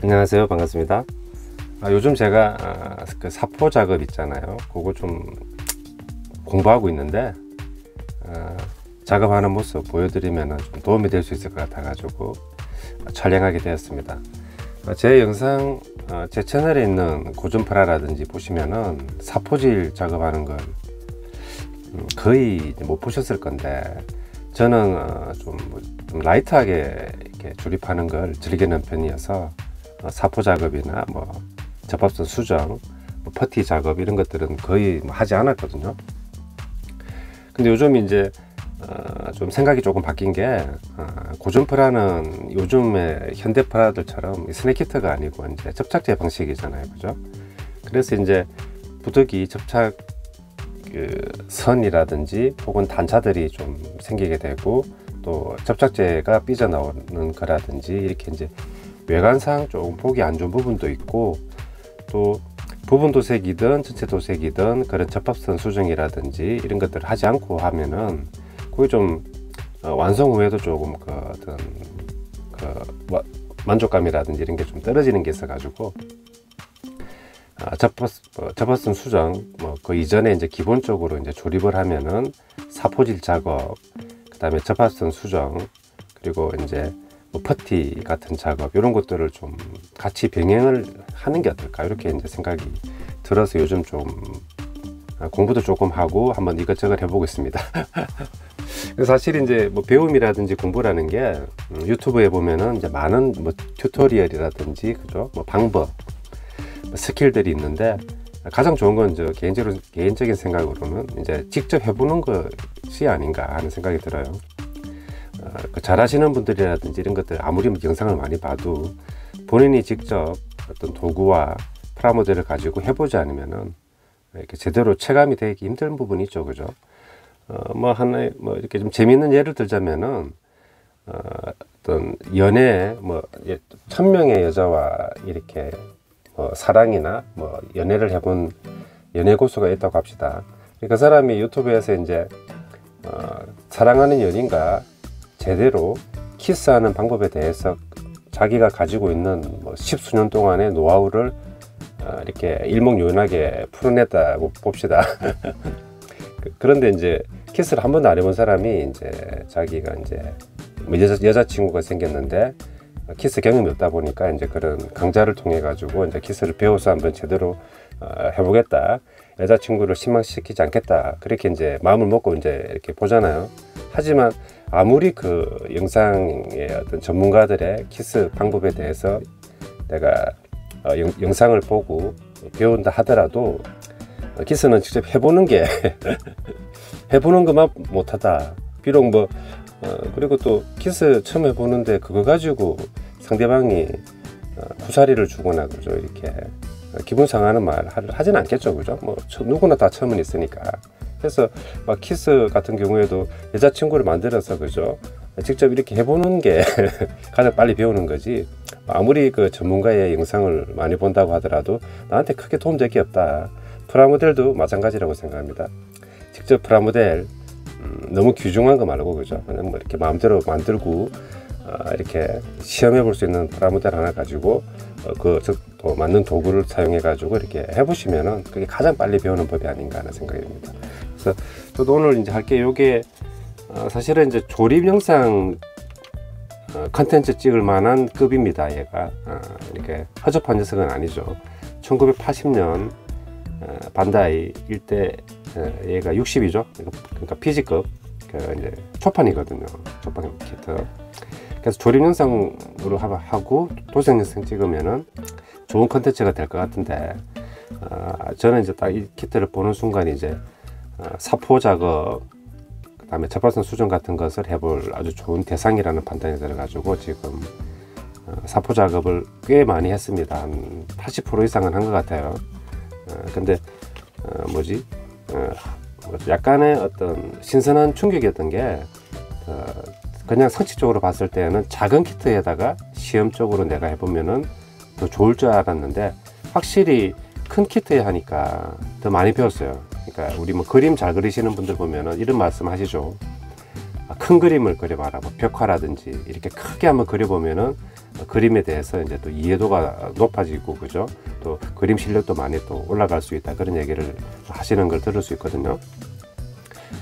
안녕하세요, 반갑습니다. 요즘 제가 그 사포 작업 있잖아요, 그거 좀 공부하고 있는데 작업하는 모습 보여드리면 좀 도움이 될 수 있을 것 같아 가지고 촬영하게 되었습니다. 제 영상 제 채널에 있는 고전프라라든지 보시면은 사포질 작업하는 걸 거의 못 보셨을 건데, 저는 좀 라이트하게 이렇게 조립하는 걸 즐기는 편이어서 사포 작업이나 뭐 접합선 수정, 퍼티 작업 이런 것들은 거의 하지 않았거든요. 근데 요즘 이제 좀 생각이 조금 바뀐 게, 고전 프라는 요즘의 현대 프라들처럼 스낵 키트가 아니고 이제 접착제 방식이잖아요, 그죠? 그래서 이제 부득이 접착 선이라든지 혹은 단차들이 좀 생기게 되고, 또 접착제가 삐져나오는 거라든지 이렇게 이제 외관상 조금 보기 안 좋은 부분도 있고, 또 부분 도색이든 전체 도색이든 그런 접합선 수정이라든지 이런 것들을 하지 않고 하면은 그게 좀 완성 후에도 조금 만족감이라든지 이런 게 좀 떨어지는 게 있어 가지고, 접합선 수정 그 이전에 이제 기본적으로 이제 조립을 하면은 사포질 작업, 그 다음에 접합선 수정, 그리고 이제 퍼티 같은 작업, 이런 것들을 좀 같이 병행을 하는 게 어떨까, 이렇게 이제 생각이 들어서 요즘 좀 공부도 조금 하고 한번 이것저것 해보고 있습니다. 사실 이제 배움이라든지 공부라는 게 유튜브에 보면은 이제 많은 튜토리얼이라든지, 그죠? 방법, 스킬들이 있는데, 가장 좋은 건 저 개인적인 생각으로는 이제 직접 해보는 것이 아닌가 하는 생각이 들어요. 잘하시는 분들이라든지 이런 것들 아무리 영상을 많이 봐도 본인이 직접 어떤 도구와 프라모델을 가지고 해보지 않으면은 이렇게 제대로 체감이 되기 힘든 부분이 있죠, 그죠? 하나의 이렇게 좀 재미있는 예를 들자면은, 어떤 연애 1000명의 여자와 이렇게 사랑이나 연애를 해본 연애 고수가 있다고 합시다. 그 사람이 유튜브에서 이제 사랑하는 연인과 제대로 키스하는 방법에 대해서 자기가 가지고 있는 십수년 동안의 노하우를 이렇게 일목요연하게 풀어냈다고 봅시다. 그런데 이제 키스를 한 번도 안 해본 사람이 이제 자기가 이제 여자친구가 생겼는데 키스 경험이 없다 보니까 이제 그런 강좌를 통해 가지고 이제 키스를 배워서 한번 제대로 해보겠다, 여자친구를 실망시키지 않겠다, 그렇게 이제 마음을 먹고 이제 이렇게 보잖아요. 하지만 아무리 그 영상의 어떤 전문가들의 키스 방법에 대해서 내가 영상을 보고 배운다 하더라도 키스는 직접 해보는 게 해보는 것만 못하다. 비록 그리고 또 키스 처음 해보는데 그거 가지고 상대방이 후사리를 주거나, 그죠? 이렇게 기분 상하는 말 하진 않겠죠, 그죠? 누구나 다 처음은 있으니까. 그래서 키스 같은 경우에도 여자친구를 만들어서, 그죠? 직접 이렇게 해보는 게 가장 빨리 배우는 거지, 아무리 그 전문가의 영상을 많이 본다고 하더라도 나한테 크게 도움될 게 없다. 프라모델도 마찬가지라고 생각합니다. 직접 프라모델 너무 귀중한 거 말고, 그죠? 그냥 이렇게 마음대로 만들고 이렇게 시험해 볼 수 있는 프라모델 하나 가지고 또 맞는 도구를 사용해 가지고 이렇게 해보시면은 그게 가장 빨리 배우는 법이 아닌가 하는 생각이 듭니다. 그래서 저도 오늘 이제 할 게 요게 사실은 이제 조립 영상 컨텐츠 찍을 만한 급입니다. 얘가 이렇게 허접한 녀석은 아니죠. 1980년 반다이 일대 얘가 60이죠. 그러니까 PG급 이제 초판이거든요. 초판 키트. 그래서 조립 영상으로 하고 도색 영상 찍으면은 좋은 컨텐츠가 될 것 같은데, 저는 이제 딱 이 키트를 보는 순간 이제 사포 작업, 그 다음에 접합선 수정 같은 것을 해볼 아주 좋은 대상이라는 판단이 들어가지고 지금 사포 작업을 꽤 많이 했습니다. 한 80% 이상은 한 것 같아요. 근데 약간의 어떤 신선한 충격이었던 게, 그냥 상식적으로 봤을 때는 작은 키트에다가 시험적으로 내가 해보면은 더 좋을 줄 알았는데, 확실히 큰 키트에 하니까 더 많이 배웠어요. 그러니까 우리 그림 잘 그리시는 분들 보면은 이런 말씀 하시죠. 큰 그림을 그려봐라. 벽화라든지 이렇게 크게 한번 그려보면은 그림에 대해서 이제 또 이해도가 높아지고, 그죠? 또 그림 실력도 많이 또 올라갈 수 있다, 그런 얘기를 하시는 걸 들을 수 있거든요.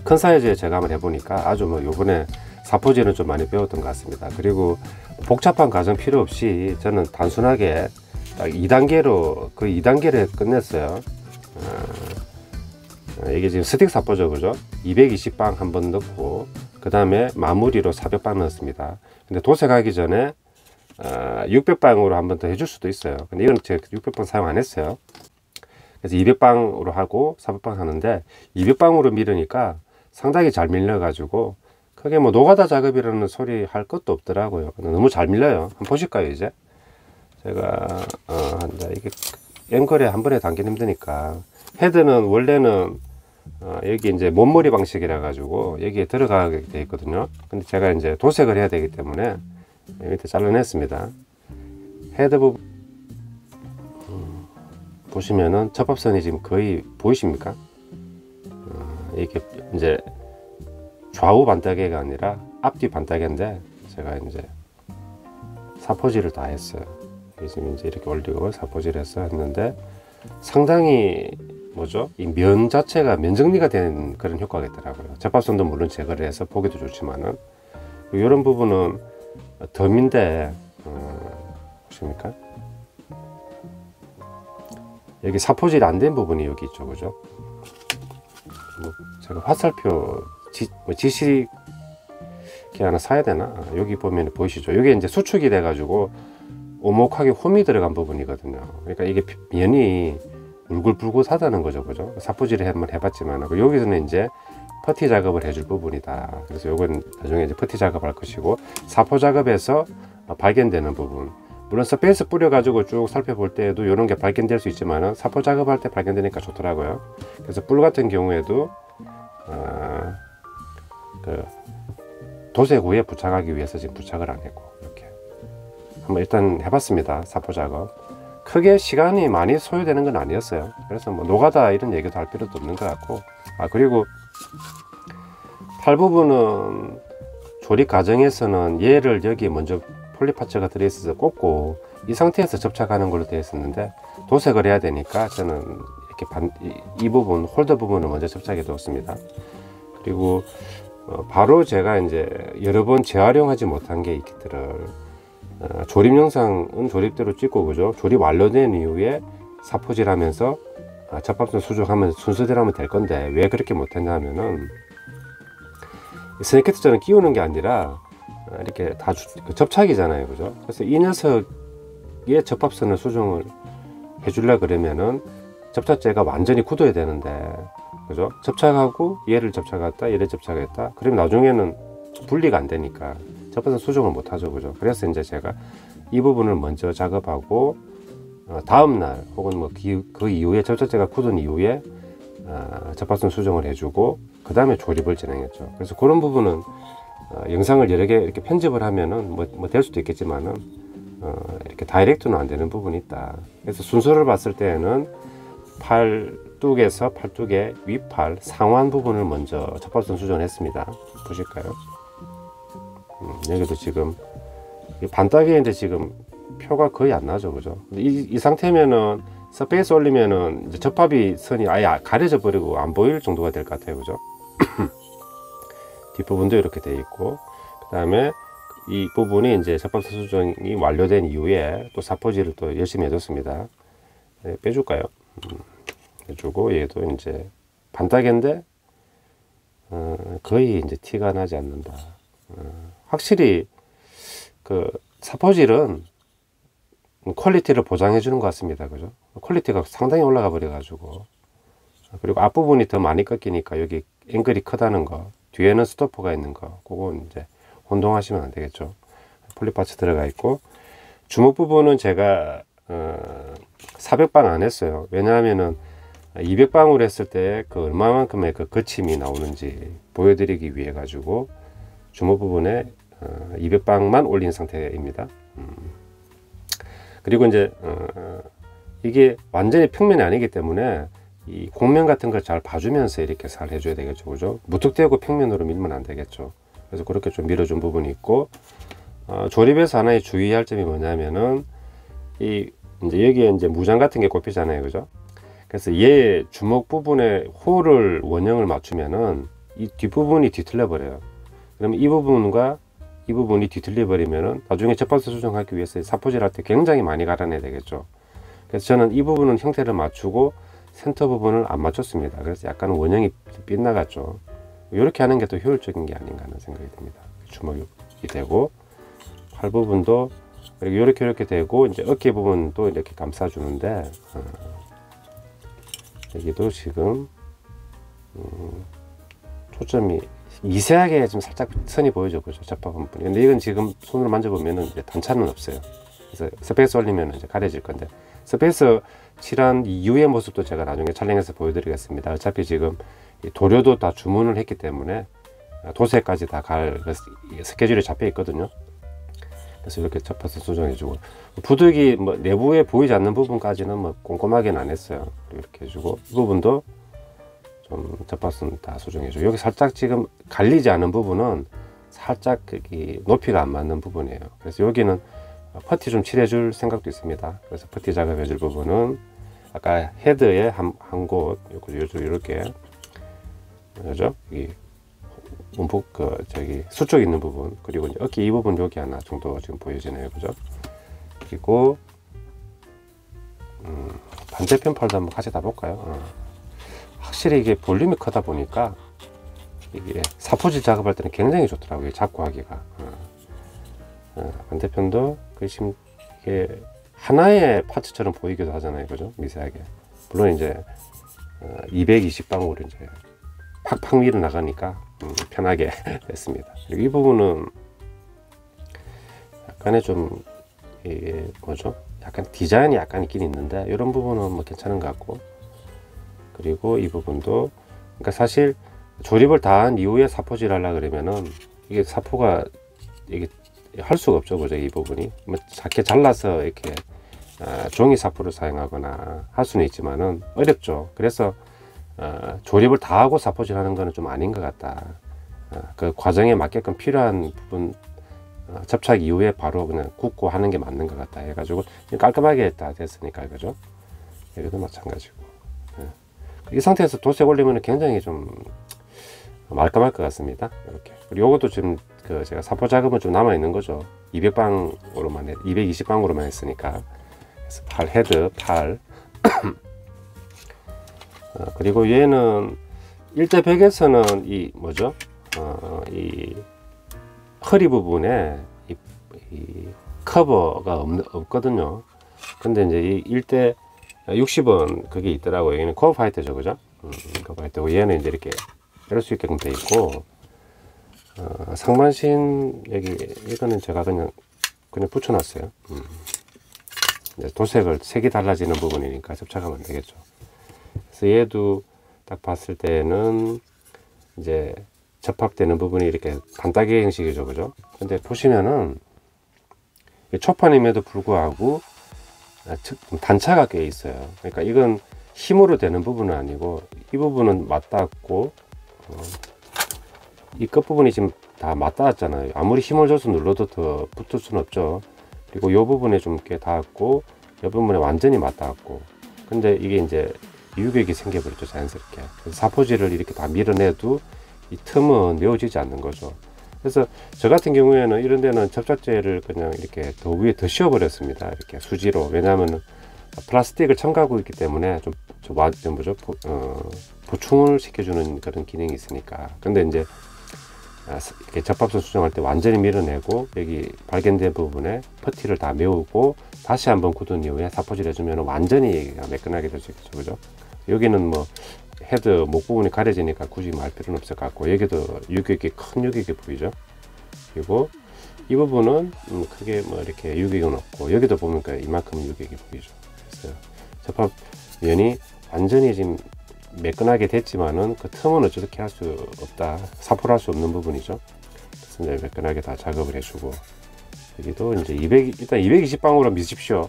큰 사이즈에 제가 한번 해보니까 아주 뭐 요번에 사포질은 좀 많이 배웠던 것 같습니다. 그리고 복잡한 과정 필요 없이 저는 단순하게 딱 2단계로 그 2단계를 끝냈어요. 이게 지금 스틱 사포죠, 그죠? 220방 한번 넣고 그 다음에 마무리로 400방 넣었습니다. 근데 도색하기 전에 600방으로 한번 더 해줄 수도 있어요. 근데 이건 제가 600방 사용 안 했어요. 그래서 200방으로 하고 400방 하는데 200방으로 밀으니까 상당히 잘 밀려 가지고 크게 뭐 노가다 작업이라는 소리 할 것도 없더라고요. 너무 잘 밀려요. 한번 보실까요? 이제 제가 이게 앵글에 한 번에 당기는 힘드니까, 헤드는 원래는 여기 이제 몸머리 방식이라 가지고 여기에 들어가게 돼 있거든요. 근데 제가 이제 도색을 해야 되기 때문에 밑에 잘라냈습니다. 헤드 부분 보시면은 접합선이 지금 거의 보이십니까? 이게 이제 좌우 반따개가 아니라 앞뒤 반따개인데 제가 이제 사포질을 다 했어요. 지금 이제 이렇게 올리고 사포질해서 했는데 상당히 뭐죠? 이 면 자체가 면 정리가 된 그런 효과가 있더라고요. 접합선도 물론 제거를 해서 보기도 좋지만은 이런 부분은 덤인데 보십니까? 여기 사포질이 안 된 부분이 여기 있죠, 그죠? 뭐 제가 화살표 지시기 하나 사야 되나? 여기 보면 보이시죠? 이게 이제 수축이 돼 가지고 오목하게 홈이 들어간 부분이거든요. 그러니까 이게 면이 울긋불긋하다는 거죠, 그죠? 사포질을 한번 해봤지만 여기서는 이제 퍼티 작업을 해줄 부분이다. 그래서 요건 나중에 이제 퍼티 작업할 것이고, 사포 작업에서 발견되는 부분, 물론 스페이스 뿌려가지고 쭉 살펴볼 때에도 이런 게 발견될 수 있지만 사포 작업할 때 발견되니까 좋더라고요. 그래서 뿔 같은 경우에도 그 도색 후에 부착하기 위해서 지금 부착을 안 했고, 이렇게 한번 일단 해봤습니다. 사포 작업 크게 시간이 많이 소요되는 건 아니었어요. 그래서 뭐 노가다 이런 얘기도 할 필요도 없는 것 같고, 그리고 팔 부분은 조립 과정에서는 얘를 여기에 먼저 폴리파츠가 들어있어서 꽂고 이 상태에서 접착하는 걸로 되어 있었는데, 도색을 해야 되니까 저는 이렇게 이 부분 홀더 부분을 먼저 접착해 두었습니다. 그리고 바로 제가 이제 여러 번 재활용하지 못한 게 있기를, 조립 영상은 조립대로 찍고, 그죠? 조립 완료된 이후에 사포질 하면서 접합선 수정하면서 순서대로 하면 될 건데 왜 그렇게 못했냐면은, 스네이크트전을 끼우는 게 아니라 이렇게 다 접착이잖아요, 그죠? 그래서 이 녀석의 접합선을 수정을 해주려 그러면은 접착제가 완전히 굳어야 되는데, 그죠? 접착하고 얘를 접착했다, 얘를 접착했다, 그러면 나중에는 분리가 안 되니까 접합선 수정을 못 하죠, 그죠? 그래서 이제 제가 이 부분을 먼저 작업하고 다음날 혹은 뭐 그 이후에 접착제가 굳은 이후에 접합선 수정을 해주고 그 다음에 조립을 진행했죠. 그래서 그런 부분은 영상을 여러 개 이렇게 편집을 하면은 뭐 될 수도 있겠지만은 이렇게 다이렉트는 안 되는 부분이 있다. 그래서 순서를 봤을 때에는 팔뚝에서 팔뚝의 윗팔 상완 부분을 먼저 접합선 수정을 했습니다. 보실까요? 여기도 지금 반따개인데 지금 표가 거의 안 나죠, 그죠? 이 상태면은 스페이스 올리면은 이제 접합이 선이 아예 가려져 버리고 안 보일 정도가 될 것 같아요, 그죠? 뒷부분도 이렇게 돼 있고, 그 다음에 이 부분이 이제 접합선 수정이 완료된 이후에 또 사포질을 또 열심히 해줬습니다. 네, 빼줄까요? 해주고, 얘도 이제 반따개인데 거의 이제 티가 나지 않는다. 확실히 그 사포질은 퀄리티를 보장해 주는 것 같습니다, 그죠? 퀄리티가 상당히 올라가 버려 가지고, 그리고 앞부분이 더 많이 꺾이니까 여기 앵글이 크다는 거, 뒤에는 스토퍼가 있는 거, 그건 이제 혼동하시면 안 되겠죠. 폴리파츠 들어가 있고, 주먹 부분은 제가 400방 안 했어요. 왜냐하면은 200방으로 했을 때 그 얼마만큼의 그 거침이 나오는지 보여드리기 위해 가지고 주먹 부분에 200방만 올린 상태입니다. 그리고 이제 이게 완전히 평면이 아니기 때문에 이 곡면 같은 걸 잘 봐주면서 이렇게 잘 해줘야 되겠죠, 그죠? 무턱대고 평면으로 밀면 안 되겠죠. 그래서 그렇게 좀 밀어준 부분이 있고, 조립에서 하나의 주의할 점이 뭐냐면은 이 이제 여기에 이제 무장 같은 게 꼽히잖아요, 그죠? 그래서 얘 주먹 부분에 홀을 원형을 맞추면은 이 뒷부분이 뒤틀려 버려요. 그러면 이 부분과 이 부분이 뒤틀려 버리면은 나중에 접합선 수정하기 위해서 사포질 할 때 굉장히 많이 갈아내야 되겠죠. 그래서 저는 이 부분은 형태를 맞추고 센터 부분을 안 맞췄습니다. 그래서 약간 원형이 빗나갔죠. 이렇게 하는 게 더 효율적인 게 아닌가 하는 생각이 듭니다. 주먹이 되고 팔 부분도 그리고 이렇게 되고 이제 어깨 부분도 이렇게 감싸주는데 여기도 지금 초점이 미세하게 좀 살짝 선이 보이죠, 그죠? 접합 부분. 근데 이건 지금 손으로 만져보면은 이제 단차는 없어요. 그래서 스페이스 올리면 이제 가려질 건데 스페이스 칠한 이후의 모습도 제가 나중에 촬영해서 보여드리겠습니다. 어차피 지금 도료도 다 주문을 했기 때문에 도색까지 다 갈 스케줄이 잡혀 있거든요. 그래서 이렇게 접합선 수정해주고 부득이 뭐 내부에 보이지 않는 부분까지는 뭐 꼼꼼하게는 안 했어요. 이렇게 해주고 이 부분도 좀 접합선 다 수정해주고 여기 살짝 지금 갈리지 않은 부분은 살짝 높이가 안 맞는 부분이에요. 그래서 여기는 퍼티 좀 칠해줄 생각도 있습니다. 그래서 퍼티 작업해줄 부분은 아까 헤드에 한 곳 이렇게 그죠? 이 움푹 수쪽 있는 부분 그리고 이제 어깨 이 부분 여기 하나 정도 지금 보여지네요, 그죠? 그리고 반대편 팔도 한번 같이 다 볼까요? 확실히 이게 볼륨이 크다 보니까 이게 사포질 작업할 때는 굉장히 좋더라고요. 잡고 하기가. 반대편도 지금 이게 하나의 파츠처럼 보이기도 하잖아요, 그죠? 미세하게. 물론 이제 220방으로 이제 팍팍 밀어 나가니까 편하게 됐습니다. 그리고 이 부분은 약간의 좀 이게 뭐죠? 약간 디자인이 약간 있긴 있는데 이런 부분은 뭐 괜찮은 것 같고 그리고 이 부분도 그러니까 사실 조립을 다 한 이후에 사포질 하려 그러면은 이게 사포가 이게 할 수가 없죠, 그죠? 이 부분이 뭐 작게 잘라서 이렇게 종이 사포를 사용하거나 할 수는 있지만은 어렵죠. 그래서 조립을 다 하고 사포질 하는 거는 좀 아닌 것 같다. 그 과정에 맞게끔 필요한 부분 접착 이후에 바로 그냥 굽고 하는 게 맞는 것 같다 해가지고 깔끔하게 다 됐으니까, 그죠? 여기도 마찬가지고. 이 상태에서 도색 올리면 굉장히 좀 말끔할 것 같습니다. 이렇게. 그리고 이것도 지금 제가 사포 작업은 좀 남아 있는 거죠. 200방으로만 220방으로만 했으니까. 그래서 팔 헤드, 팔. 그리고 얘는 1대 100에서는 이 뭐죠? 이 허리 부분에 이 커버가 없거든요. 근데 이제 이 1대 60은 그게 있더라고요. 여기는 커버 파이터죠, 그죠? 커버 파이터고 얘는 이제 이렇게 이럴 수 있게끔 돼 있고 상반신 여기 이거는 제가 그냥 붙여놨어요. 이제 도색을 색이 달라지는 부분이니까 접착하면 되겠죠. 그래서 얘도 딱 봤을 때는 이제 접합되는 부분이 이렇게 반따개 형식이죠, 그죠? 근데 보시면은 초판임에도 불구하고 단차가 꽤 있어요. 그러니까 이건 힘으로 되는 부분은 아니고 이 부분은 맞닿았고 이 끝부분이 지금 다 맞닿았잖아요. 아무리 힘을 줘서 눌러도 더 붙을 수는 없죠. 그리고 이 부분에 좀 꽤 닿았고 이 부분에 완전히 맞닿았고 근데 이게 이제 유격이 생겨버렸죠, 자연스럽게. 그래서 사포질을 이렇게 다 밀어내도 이 틈은 메워지지 않는 거죠. 그래서 저 같은 경우에는 이런 데는 접착제를 그냥 이렇게 더 위에 더 씌워버렸습니다. 이렇게 수지로. 왜냐하면 플라스틱을 첨가하고 있기 때문에 좀 뭐죠? 보충을 시켜주는 그런 기능이 있으니까. 근데 이제 이렇게 접합선 수정할 때 완전히 밀어내고 여기 발견된 부분에 퍼티를 다 메우고 다시 한번 굳은 이후에 사포질 해주면 완전히 매끈하게 될 수 있죠, 그죠? 여기는 뭐 헤드 목 부분이 가려지니까 굳이 말 필요는 없을 것 같고 여기도 유격이 큰 유격이 보이죠. 그리고 이 부분은 크게 뭐 이렇게 유격은 없고 여기도 보면 이만큼 유격이 보이죠. 그래서 접합면이 완전히 지금 매끈하게 됐지만은 그 틈은 어떻게 할 수 없다, 사포를 할 수 없는 부분이죠. 그래서 이제 매끈하게 다 작업을 해주고 여기도 이제 일단 220방으로 미십시오.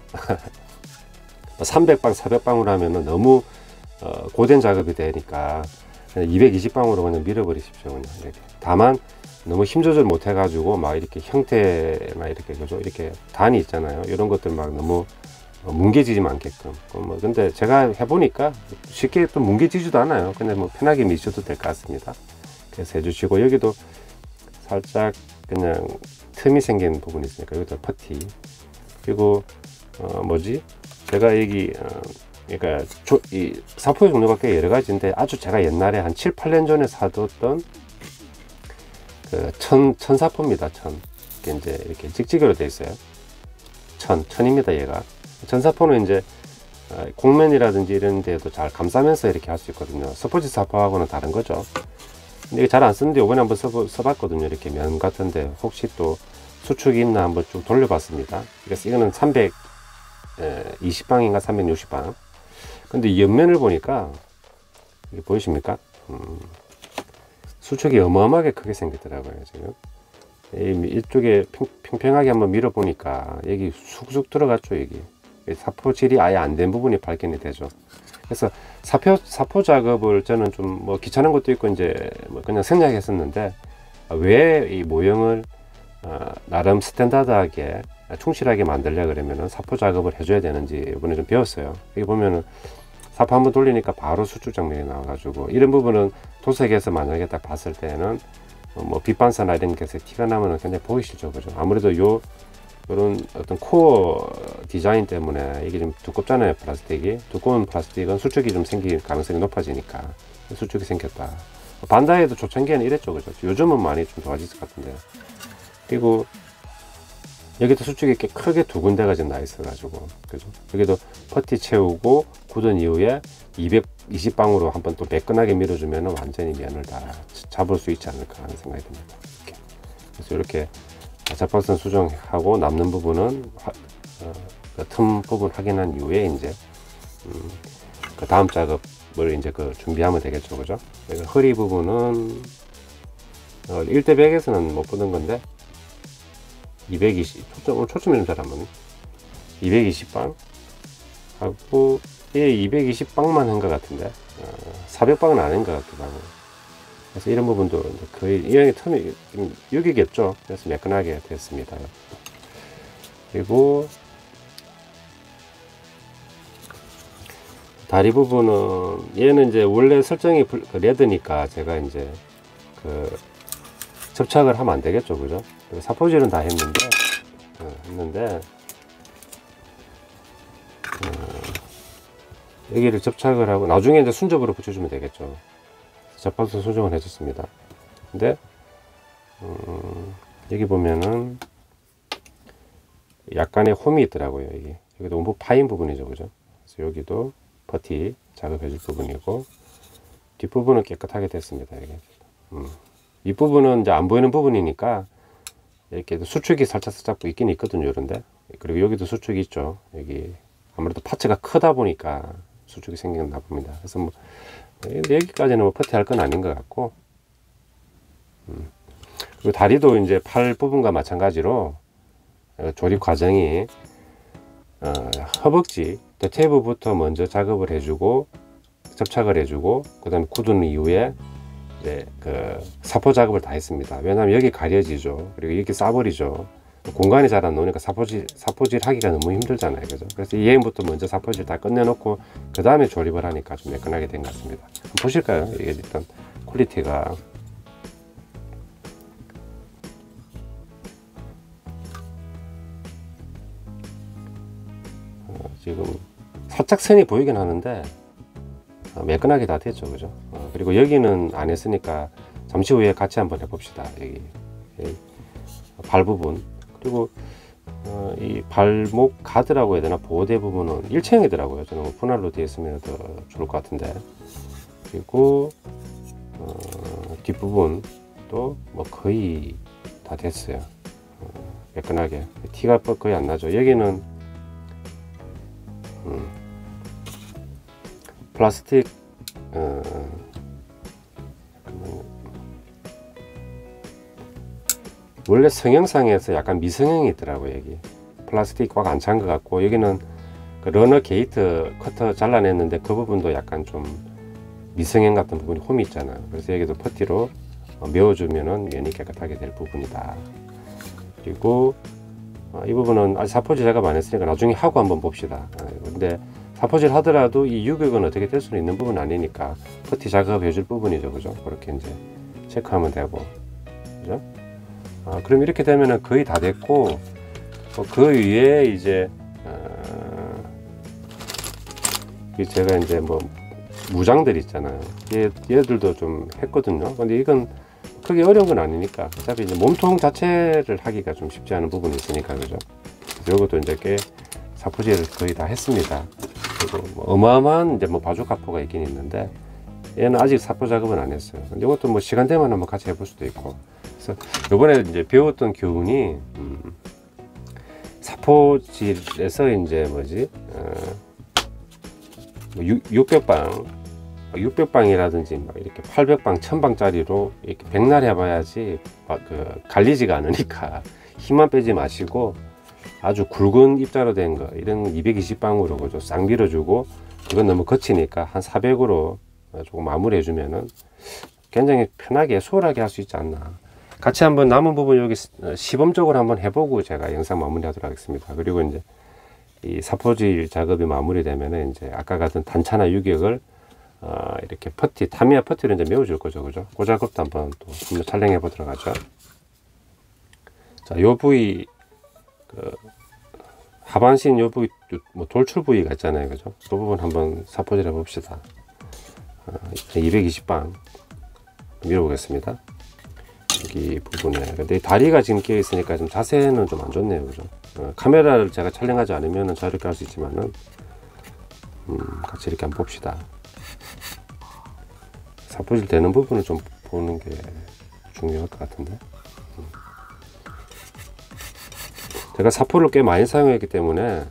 300방, 400방으로 하면은 너무 고된 작업이 되니까 220방으로 그냥 밀어버리십시오. 그냥 이렇게. 다만 너무 힘 조절 못 해가지고 막 이렇게 형태나 이렇게 그죠? 이렇게 단이 있잖아요. 이런 것들 막 너무 뭉개지지 않게끔. 뭐 근데 제가 해보니까 쉽게 또 뭉개지지도 않아요. 근데 뭐 편하게 미셔도 될 것 같습니다. 그래서 해주시고, 여기도 살짝 그냥 틈이 생긴 부분이 있으니까 여기다 퍼티. 그리고 뭐지? 제가 여기 그러니까 이 사포의 종류가 꽤 여러 가지인데, 아주 제가 옛날에 한 7, 8년 전에 사뒀던 그 천사포입니다. 이게 이제 이렇게 찍찍이로 되어 있어요. 천입니다. 얘가. 천사포는 이제 공면이라든지 이런 데도 잘 감싸면서 이렇게 할 수 있거든요. 스포츠 사포하고는 다른 거죠. 근데 이게 잘 안 쓰는데 이번에 한번 써봤거든요. 이렇게 면 같은데 혹시 또 수축이 있나 한번 쭉 돌려봤습니다. 그래서 이거는 320방인가 360방. 근데 이 옆면을 보니까 이게 보이십니까? 수축이 어마어마하게 크게 생겼더라고요. 지금 이쪽에 평평하게 한번 밀어보니까 여기 쑥쑥 들어갔죠. 여기 사포질이 아예 안 된 부분이 발견이 되죠. 그래서 사포 작업을 저는 좀 뭐 귀찮은 것도 있고 이제 뭐 그냥 생략했었는데, 왜 이 모형을 나름 스탠다드하게 충실하게 만들려 그러면은 사포 작업을 해줘야 되는지 이번에 좀 배웠어요. 여기 보면은 사포 한번 돌리니까 바로 수축 장면이 나와가지고, 이런 부분은 도색에서 만약에 딱 봤을 때는 뭐 빛반사나 이런 게서 티가 나면은 굉장히 보기 싫죠. 그죠? 아무래도 요런 어떤 코어 디자인 때문에 이게 좀 두껍잖아요. 플라스틱이. 두꺼운 플라스틱은 수축이 좀 생길 가능성이 높아지니까 수축이 생겼다. 반다이도 초창기에는 이랬죠. 그죠? 요즘은 많이 좀 좋아졌을 것 같은데. 그리고 여기도 수축이 꽤 크게 두 군데가 지금 나 있어 가지고, 그죠? 여기도 퍼티 채우고 굳은 이후에 220방으로 한번 또 매끈하게 밀어주면 완전히 면을 다 잡을 수 있지 않을까 하는 생각이 듭니다. 이렇게. 그래서 이렇게 자판선 수정하고 남는 부분은 그 틈 부분 확인한 이후에 이제 그 다음 작업을 이제 그 준비하면 되겠죠. 그죠? 허리 부분은 1대 100에서는 못 보는 건데 220 초점이 좀 잘 안 맞네. 220방 하고, 예, 220방만 한 것 같은데 400방은 아닌 것 같기도 하고. 그래서 이런 부분도 거의 이형의 틈이 여기겠죠. 그래서 매끈하게 됐습니다. 그리고 다리 부분은 얘는 이제 원래 설정이 레드니까 제가 이제 그 접착을 하면 안 되겠죠. 그죠? 사포질은 다 했는데 여기를 접착을 하고 나중에 이제 순접으로 붙여주면 되겠죠. 자판선 수정을 해줬습니다. 근데 여기 보면은 약간의 홈이 있더라고요. 여기도 너무 파인 부분이죠. 그죠? 그래서 여기도 퍼티 작업해줄 부분이고, 뒷부분은 깨끗하게 됐습니다. 이게. 이 부분은 이제 안 보이는 부분이니까 이렇게 수축이 살짝 있긴 있거든요. 이런데. 그리고 여기도 수축이 있죠. 여기 아무래도 파츠가 크다 보니까 수축이 생겼나 봅니다. 그래서 뭐 여기까지는 뭐 퍼티 할 건 아닌 것 같고, 그리고 다리도 이제 팔 부분과 마찬가지로 조립 과정이 허벅지 대퇴부부터 먼저 작업을 해주고 접착을 해주고, 그 다음에 굳은 이후에 이제 그 사포 작업을 다 했습니다. 왜냐하면 여기 가려지죠. 그리고 이렇게 싸버리죠. 공간이 잘 안 나오니까 사포질 하기가 너무 힘들잖아요. 그죠? 그래서 이 M부터 먼저 사포질 다 끝내놓고 그 다음에 조립을 하니까 좀 매끈하게 된 것 같습니다. 한번 보실까요? 이게 일단 퀄리티가 지금 살짝 선이 보이긴 하는데 매끈하게 다 됐죠. 그죠? 그리고 여기는 안 했으니까 잠시 후에 같이 한번 해봅시다. 여기 발 부분, 그리고 이 발목 가드라고 해야 되나, 보호대 부분은 일체형이더라고요. 저는 분할로 되어 있으면 더 좋을 것 같은데. 그리고 뒷부분도 뭐 거의 다 됐어요. 매끈하게 티가 거의 안 나죠. 여기는 플라스틱 원래 성형상에서 약간 미성형이 있더라고요. 여기 플라스틱 꽉 안 찬 것 같고, 여기는 그 러너 게이트 커터 잘라냈는데 그 부분도 약간 좀 미생행 같은 부분이 홈이 있잖아요. 그래서 여기도 퍼티로 메워주면은 면이 깨끗하게 될 부분이다. 그리고 이 부분은 아직 사포질 작업 안 했으니까 나중에 하고 한번 봅시다. 근데 사포질 하더라도 이 유격은 어떻게 될 수는 있는 부분 아니니까 퍼티 작업 해줄 부분이죠. 그죠? 그렇게 이제 체크하면 되고. 그죠? 그럼 이렇게 되면은 거의 다 됐고, 그 위에 이제, 제가 이제 뭐, 무장들 있잖아요. 얘들도 좀 했거든요. 근데 이건 크게 어려운 건 아니니까. 어차피 이제 몸통 자체를 하기가 좀 쉽지 않은 부분이 있으니까, 그죠? 그래서 이것도 이제 꽤 사포질을 거의 다 했습니다. 그리고 뭐 어마어마한 이제 뭐 바주카포가 있긴 있는데, 얘는 아직 사포 작업은 안 했어요. 근데 이것도 뭐 시간 되면 한번 같이 해볼 수도 있고. 그래서 요번에 이제 배웠던 교훈이, 사포질에서 이제 뭐지, 뭐 600방이라든지 막 이렇게 800방, 1000방짜리로 이렇게 백날 해봐야지 갈리지가 않으니까 힘만 빼지 마시고 아주 굵은 입자로 된 거, 이런 220방으로 그죠, 싹 밀어주고, 그건 너무 거치니까 한 400으로 조금 마무리 해주면은 굉장히 편하게 수월하게 할 수 있지 않나. 같이 한번 남은 부분 여기 시범적으로 한번 해보고 제가 영상 마무리하도록 하겠습니다. 그리고 이제 이 사포질 작업이 마무리되면은 이제 아까 같은 단차나 유격을 이렇게 퍼티, 타미야 퍼티로 이제 메워줄 거죠, 그죠? 그 작업도 한번 촬영해 보도록 하죠. 자, 요 부위, 하반신 요 부위, 뭐 돌출 부위가 있잖아요, 그죠? 그 부분 한번 사포질 해 봅시다. 220방 밀어보겠습니다. 여기 부분에. 근데 다리가 지금 끼어 있으니까 좀 자세는 좀 안 좋네요, 그죠? 카메라를 제가 촬영하지 않으면 저렇게 할 수 있지만은, 같이 이렇게 한번 봅시다. 사포질 되는 부분을 좀 보는 게 중요할 것 같은데. 제가 사포를 꽤 많이 사용했기 때문에,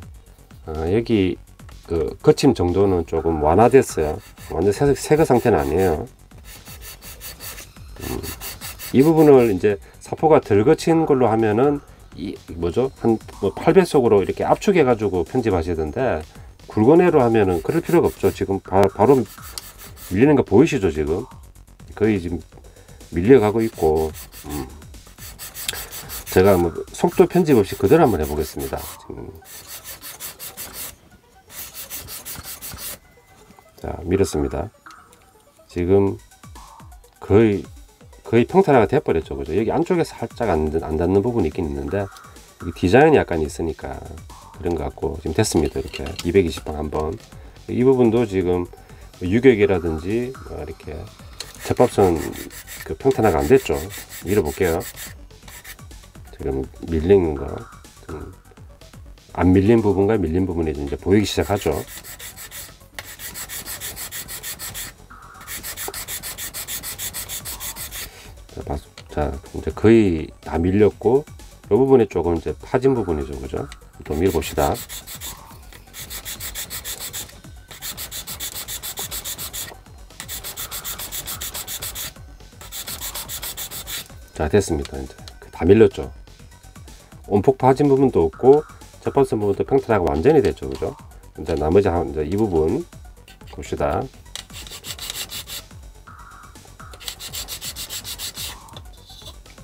여기 그 거침 정도는 조금 완화됐어요. 완전 새거 상태는 아니에요. 이 부분을 이제 사포가 덜 거친 걸로 하면은 이 뭐죠, 한 뭐 8배속으로 이렇게 압축해 가지고 편집하시던데, 굵은 애로 하면은 그럴 필요가 없죠. 지금 바로 밀리는 거 보이시죠? 지금 거의 지금 밀려가고 있고. 제가 뭐 속도 편집 없이 그대로 한번 해보겠습니다. 자, 밀었습니다. 지금 거의 평탄화가 돼버렸죠, 그죠? 여기 안쪽에 살짝 안 닿는 부분이 있긴 있는데, 여기 디자인이 약간 있으니까 그런 것 같고, 지금 됐습니다. 이렇게 220방 한번. 이 부분도 지금 유격이라든지 이렇게 접합선 평탄화가 안 됐죠. 밀어볼게요. 지금 밀리는 거, 안 밀린 부분과 밀린 부분이 이제 보이기 시작하죠. 자, 이제 거의 다 밀렸고, 이 부분이 조금 이제 파진 부분이죠, 그죠? 또 밀어봅시다. 자, 됐습니다. 이제 다 밀렸죠. 온폭 파진 부분도 없고, 접합선 부분도 평탄화가 완전히 됐죠, 그죠? 이제 나머지 이제 이 부분 봅시다.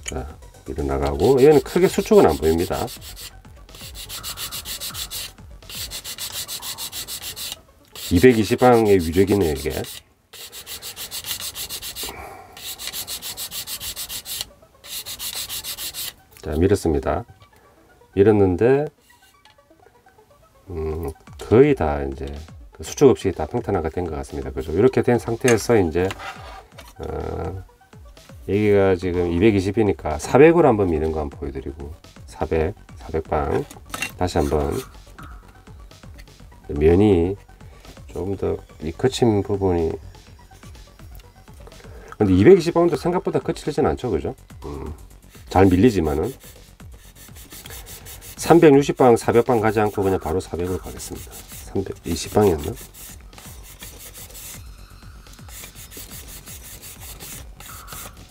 자, 밀어나가고, 얘는 크게 수축은 안 보입니다. (220방의) 위력이네요, 이게. 자, 밀었습니다. 밀었는데, 거의 다 이제 수축 없이 다 평탄화가 된 것 같습니다. 그죠? 이렇게 된 상태에서 이제, 여기가 지금 220이니까 400으로 한번 미는 거 한번 보여드리고, 400방. 다시 한번. 면이 조금 더 이 거친 부분이, 근데 220방도 생각보다 거칠진 않죠, 그죠? 잘 밀리지만은. 360방, 400방 가지 않고 그냥 바로 400으로 가겠습니다. 320방이었나?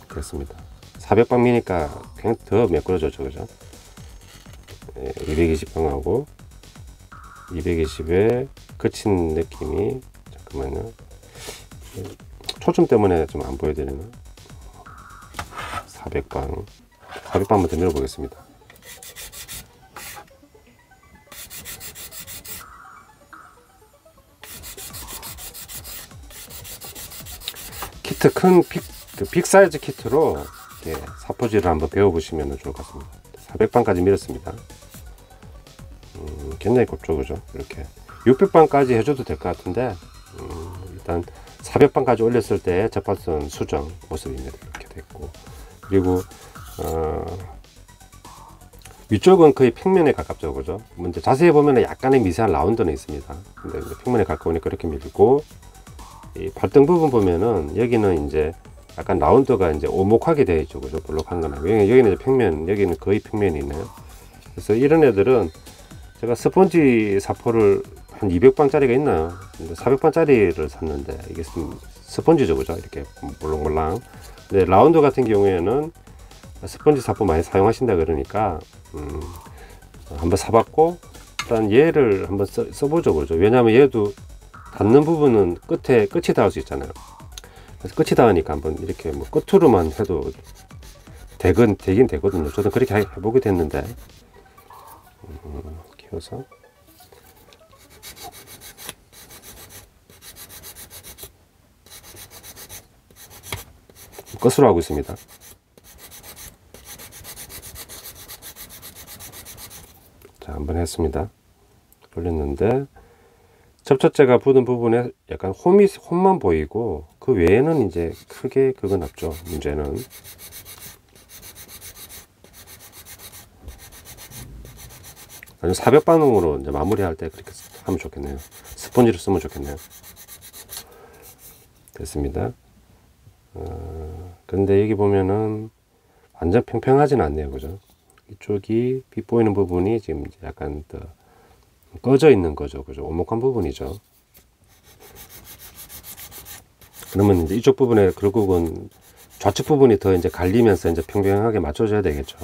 그렇습니다. 400방 미니까 그냥 더 매끄러졌죠, 그죠? 220방하고 220에 거친 느낌이, 잠깐만요. 초점 때문에 좀 안 보여드리나? 400방 400방부터 밀어보겠습니다. 키트 큰 빅 사이즈 키트로 사포질을 한번 배워보시면 좋을 것 같습니다. 400방까지 밀었습니다. 굉장히 곱죠, 그죠? 이렇게 600방까지 해줘도 될 것 같은데 일단 400방까지 올렸을 때 접합선 수정 모습입니다. 이렇게 됐고, 그리고 위쪽은 거의 평면에 가깝죠, 그죠? 먼저 자세히 보면 약간의 미세한 라운드는 있습니다. 근데 평면에 가까우니까 이렇게 밀고, 이 발등 부분 보면은 여기는 이제 약간 라운드가 이제 오목하게 되어 있죠, 그죠? 볼록한 거나 여기는 이제 평면, 여기는 거의 평면이 있네요. 그래서 이런 애들은 제가 스펀지 사포를 한 200방짜리가 있나요? 400방짜리를 샀는데 이게 스펀지죠, 그죠? 이렇게 몰랑몰랑. 근데 라운드 같은 경우에는 스펀지 사포 많이 사용하신다 그러니까 한번 사봤고, 일단 얘를 한번 써보죠, 그죠? 왜냐하면 얘도 닿는 부분은 끝이 닿을 수 있잖아요. 그래서 끝이 닿으니까 한번 이렇게 뭐 끝으로만 해도 되긴 되거든요. 저도 그렇게 해보게 됐는데, 키워서 끝으로 하고 있습니다. 자, 한번 했습니다. 돌렸는데 접착제가 붙은 부분에 약간 홈만 보이고, 그 외에는 이제 크게 그건 없죠. 문제는 아주 400방으로 이제 마무리할 때 그렇게 하면 좋겠네요. 스펀지를 쓰면 좋겠네요. 됐습니다. 근데 여기 보면은 완전 평평하진 않네요, 그죠? 이쪽이 빛보이는 부분이 지금 이제 약간 더 꺼져 있는 거죠, 그죠? 오목한 부분이죠. 그러면 이제 이쪽 부분에 결국은 좌측 부분이 더 이제 갈리면서 이제 평평하게 맞춰줘야 되겠죠.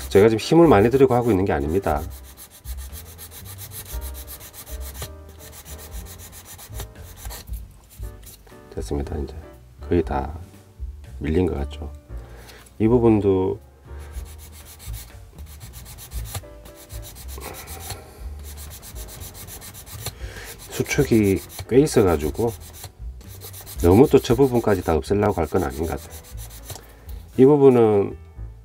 제가 지금 힘을 많이 들이고 하고 있는 게 아닙니다. 됐습니다. 이제 거의 다 밀린 것 같죠. 이 부분도 수축이 꽤 있어 가지고 너무 또 저 부분까지 다 없애려고 할 건 아닌 것 같아요. 이 부분은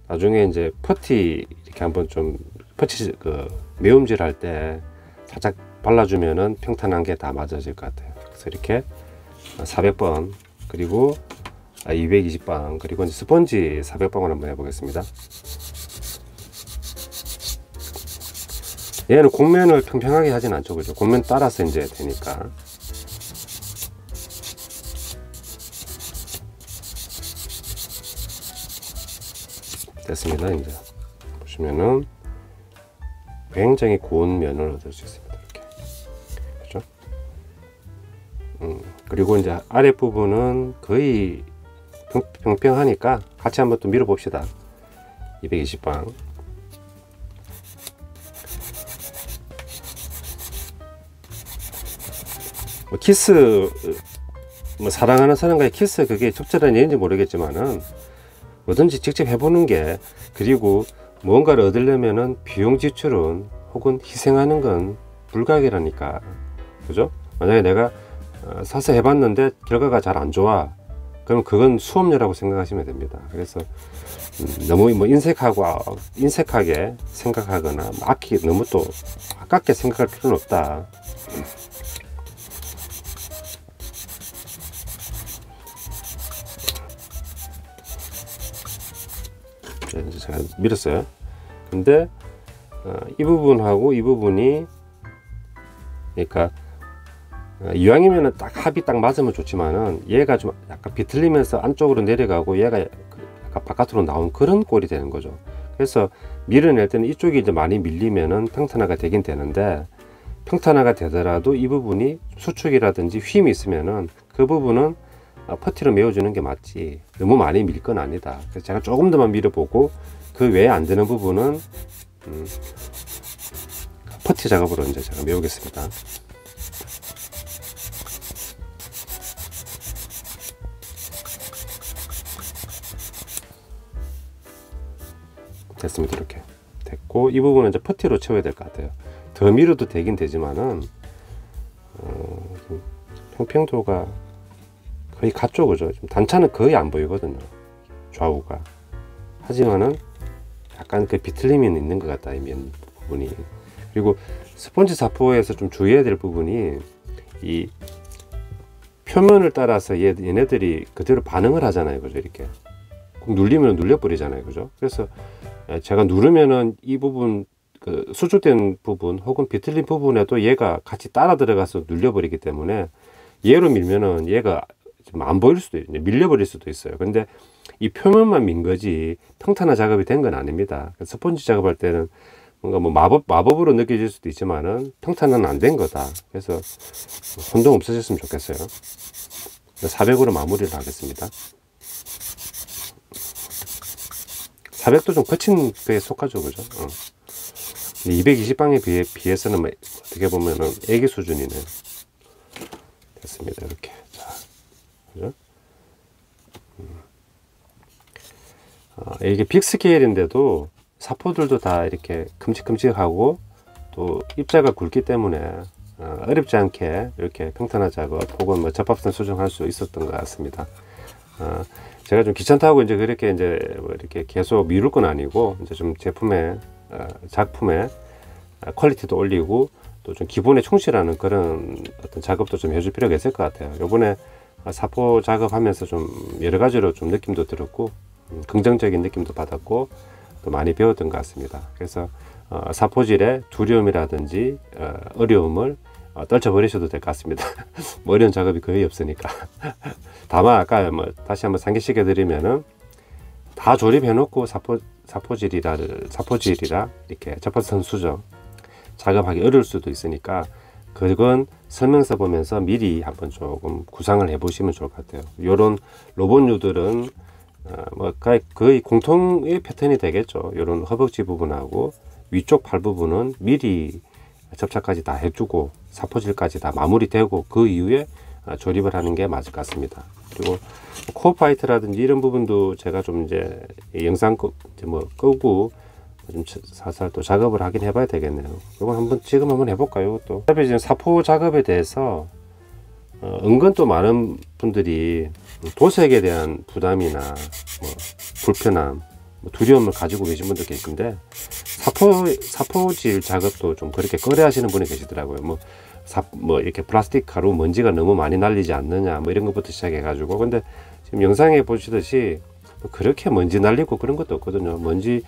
나중에 이제 퍼티 이렇게 한번 좀 퍼티 매움질 할 때 살짝 발라주면은 평탄한 게 다 맞아질 것 같아요. 그래서 이렇게 400번 그리고 220방 그리고 이제 스펀지 400방을 한번 해보겠습니다. 얘는 곡면을 평평하게 하진 않죠, 그죠? 곡면 따라서 이제 되니까. 됐습니다. 이제 보시면은 굉장히 고운 면을 얻을 수 있습니다. 이렇게, 그렇죠? 그리고 이제 아래 부분은 거의 평평하니까 같이 한번 또 밀어 봅시다. 220방. 키스, 사랑하는 사람과의 키스, 그게 적절한 예인지 모르겠지만은 뭐든지 직접 해보는 게, 그리고 무언가를 얻으려면은 비용 지출은 혹은 희생하는 건 불가결하니까, 그죠? 만약에 내가 사서 해봤는데 결과가 잘 안 좋아, 그럼 그건 수업료라고 생각하시면 됩니다. 그래서 너무 인색하게 생각하거나 너무 또 아깝게 생각할 필요는 없다. 이제 제가 밀었어요. 근데 이 부분하고 이 부분이, 그러니까 이왕이면은 딱 합이 딱 맞으면 좋지만은 얘가 좀 약간 비틀리면서 안쪽으로 내려가고 얘가 약간 바깥으로 나온 그런 꼴이 되는 거죠. 그래서 밀어낼 때는 이쪽이 이제 많이 밀리면은 평탄화가 되긴 되는데, 평탄화가 되더라도 이 부분이 수축이라든지 휨이 있으면은 그 부분은 퍼티로 메워주는 게 맞지, 너무 많이 밀 건 아니다. 그래서 제가 조금 더만 밀어보고 그 외에 안 되는 부분은 퍼티 작업으로 이제 제가 메우겠습니다. 됐습니다. 이렇게 됐고, 이 부분은 이제 퍼티로 채워야 될 것 같아요. 더 밀어도 되긴 되지만은 평평도가 거의 같죠, 그죠? 좀 단차는 거의 안 보이거든요, 좌우가. 하지만은 약간 그 비틀림이 있는 것 같다, 이 면 부분이. 그리고 스펀지 사포에서 좀 주의해야 될 부분이, 이 표면을 따라서 얘네들이 그대로 반응을 하잖아요, 그죠? 이렇게 눌리면 눌려버리잖아요, 그죠? 그래서 제가 누르면은 이 부분, 그 수축된 부분 혹은 비틀린 부분에도 얘가 같이 따라 들어가서 눌려버리기 때문에, 얘로 밀면은 얘가 좀 안 보일 수도 있어요. 밀려버릴 수도 있어요. 근데 이 표면만 민 거지 평탄화 작업이 된 건 아닙니다. 스펀지 작업할 때는 뭔가 뭐 마법으로 느껴질 수도 있지만은 평탄화는 안 된 거다. 그래서 혼동 없어졌으면 좋겠어요. 400으로 마무리를 하겠습니다. 400도 좀 거친 거에 속하죠, 그죠? 220방에 비해서는 어떻게 보면은 애기 수준이네. 됐습니다. 이렇게. 자, 그죠? 이게 빅 스케일인데도 사포들도 다 이렇게 큼직큼직하고 또 입자가 굵기 때문에 어렵지 않게 이렇게 평탄화 작업 혹은 뭐 접합선 수정할 수 있었던 것 같습니다. 제가 좀 귀찮다고 이제 그렇게 이제 뭐 이렇게 계속 미룰 건 아니고, 이제 좀 제품의 작품의 퀄리티도 올리고 또 좀 기본에 충실하는 그런 어떤 작업도 좀 해줄 필요가 있을 것 같아요. 요번에 사포 작업하면서 좀 여러 가지로 좀 느낌도 들었고, 긍정적인 느낌도 받았고 또 많이 배웠던 것 같습니다. 그래서 사포질의 두려움이라든지 어려움을 떨쳐버리셔도 될 것 같습니다. 뭐 어려운 작업이 거의 없으니까. 다만 아까 뭐 다시 한번 상기시켜 드리면은, 다 조립해 놓고 사포질이라 이렇게 접합선 수정 작업하기 어려울 수도 있으니까, 그건 설명서 보면서 미리 한번 조금 구상을 해 보시면 좋을 것 같아요. 요런 로봇류들은 뭐 거의 공통의 패턴이 되겠죠. 요런 허벅지 부분하고 위쪽 팔 부분은 미리 접착까지 다 해주고 사포질까지 다 마무리되고 그 이후에 조립을 하는 게 맞을 것 같습니다. 그리고 코어 파이트라든지 이런 부분도 제가 좀 이제 영상 뭐 끄고 좀 살살 또 작업을 하긴 해봐야 되겠네요. 이건 지금 한번 해볼까요? 또 어차피 지금 사포 작업에 대해서 은근 또 많은 분들이 도색에 대한 부담이나 뭐 불편함, 뭐 두려움을 가지고 계신 분들 계신데, 사포질 작업도 좀 그렇게 꺼려 하시는 분이 계시더라고요. 뭐 이렇게 플라스틱 가루 먼지가 너무 많이 날리지 않느냐, 뭐 이런 것부터 시작해 가지고. 근데 지금 영상에 보시듯이 그렇게 먼지 날리고 그런 것도 없거든요. 먼지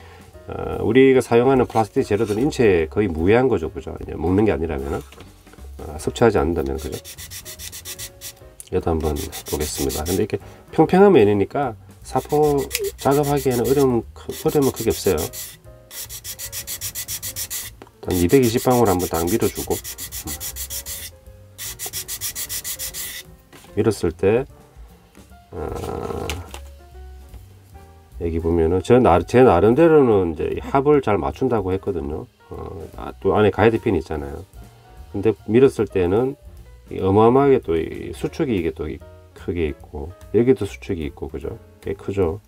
우리가 사용하는 플라스틱 재료들은 인체에 거의 무해한 거죠, 그죠? 먹는 게 아니라면 섭취하지 않는다면, 그죠? 이것도 한번 보겠습니다. 근데 이렇게 평평한 면이니까 사포 작업하기에는 어려움은 크게 없어요. 일단 220방울 한번 딱 밀어주고, 밀었을 때 여기 보면은 제 나름대로는 이제 합을 잘 맞춘다고 했거든요. 또 안에 가이드핀이 있잖아요. 근데 밀었을 때는 어마어마하게 또 수축이 이게 또 크게 있고, 여기도 수축이 있고, 그죠? 꽤 크죠?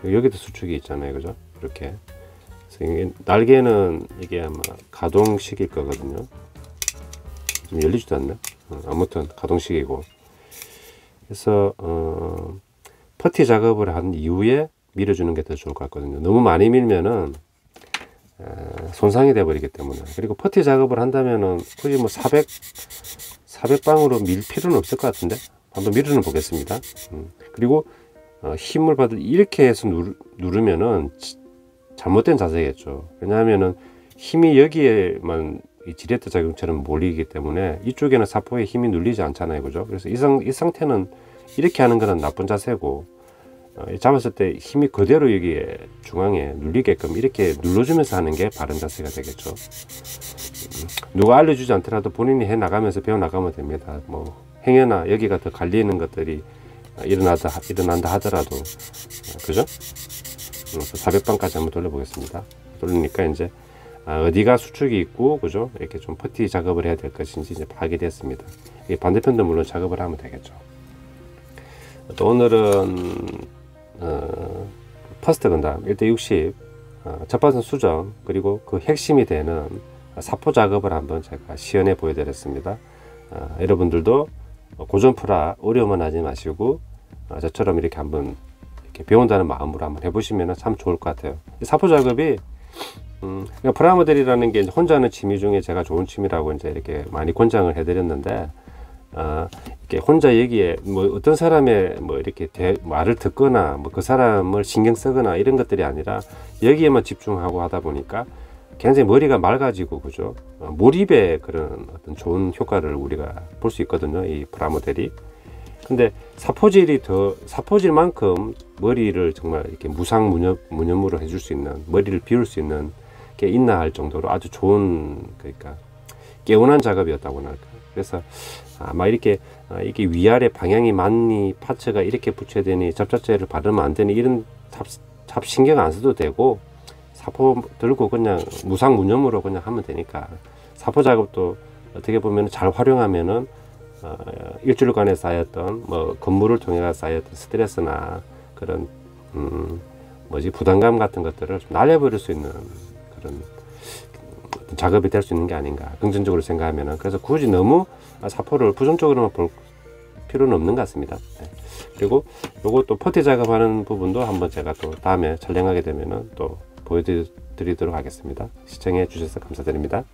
여기도 수축이 있잖아요, 그죠? 이렇게. 그래서 날개는 이게 아마 가동식일 거거든요. 좀 열리지도 않네. 아무튼 가동식이고. 그래서 퍼티 작업을 한 이후에 밀어주는 게 더 좋을 것 같거든요. 너무 많이 밀면은 손상이 돼 버리기 때문에. 그리고 퍼티 작업을 한다면은 굳이 뭐 400방으로 밀 필요는 없을 것 같은데 한번 밀어는 보겠습니다. 그리고 힘을 받을 이렇게 해서 누르면은 잘못된 자세겠죠. 왜냐하면은 힘이 여기에만 이 지레트 작용처럼 몰리기 때문에 이쪽에는 사포에 힘이 눌리지 않잖아요, 그죠? 그래서 이 상태는 이렇게 하는 것은 나쁜 자세고, 잡았을 때 힘이 그대로 여기에 중앙에 눌리게끔 이렇게 눌러주면서 하는 게 바른 자세가 되겠죠. 누가 알려주지 않더라도 본인이 해 나가면서 배워 나가면 됩니다. 뭐 행여나 여기가 더 갈리는 것들이 일어난다 하더라도, 그죠? 400방까지 한번 돌려보겠습니다. 돌리니까 이제 어디가 수축이 있고, 그죠? 이렇게 좀 퍼티 작업을 해야 될 것인지 이제 파악이 됐습니다. 이 반대편도 물론 작업을 하면 되겠죠. 또 오늘은 퍼스트 건담 1대60 접합선 수정 그리고 그 핵심이 되는 사포 작업을 한번 제가 시연해 보여드렸습니다. 여러분들도 고전프라 어려움은 하지 마시고 저처럼 이렇게 한번 이렇게 배운다는 마음으로 한번 해보시면 참 좋을 것 같아요. 사포 작업이 그러니까 프라모델이라는 게 혼자 하는 취미 중에 제가 좋은 취미라고 이제 이렇게 많이 권장을 해드렸는데, 이렇게 혼자 여기에 뭐 어떤 사람의 뭐 이렇게 말을 듣거나 뭐 그 사람을 신경 쓰거나 이런 것들이 아니라 여기에만 집중하고 하다 보니까 굉장히 머리가 맑아지고, 그죠? 몰입의 그런 어떤 좋은 효과를 우리가 볼 수 있거든요, 이 프라모델이. 근데 사포질만큼 머리를 정말 이렇게 무념으로 해줄 수 있는, 머리를 비울 수 있는 게 있나 할 정도로 아주 좋은, 그러니까 개운한 작업이었다고나 할까. 그래서 아마 이렇게 위아래 방향이 맞니, 파츠가 이렇게 붙여야 되니, 접착제를 바르면 안 되니, 이런 잡 신경 안 써도 되고, 사포 들고 그냥 무상무념으로 그냥 하면 되니까, 사포 작업도 어떻게 보면 잘 활용하면은 일주일간에 쌓였던 뭐 근무를 통해 쌓였던 스트레스나 그런 부담감 같은 것들을 좀 날려버릴 수 있는 그런 작업이 될 수 있는 게 아닌가, 긍정적으로 생각하면은. 그래서 굳이 너무 사포를 부정적으로만 볼 필요는 없는 것 같습니다. 네. 그리고 요거 또 퍼티 작업하는 부분도 한번 제가 또 다음에 촬영하게 되면은 또 보여드리도록 하겠습니다. 시청해 주셔서 감사드립니다.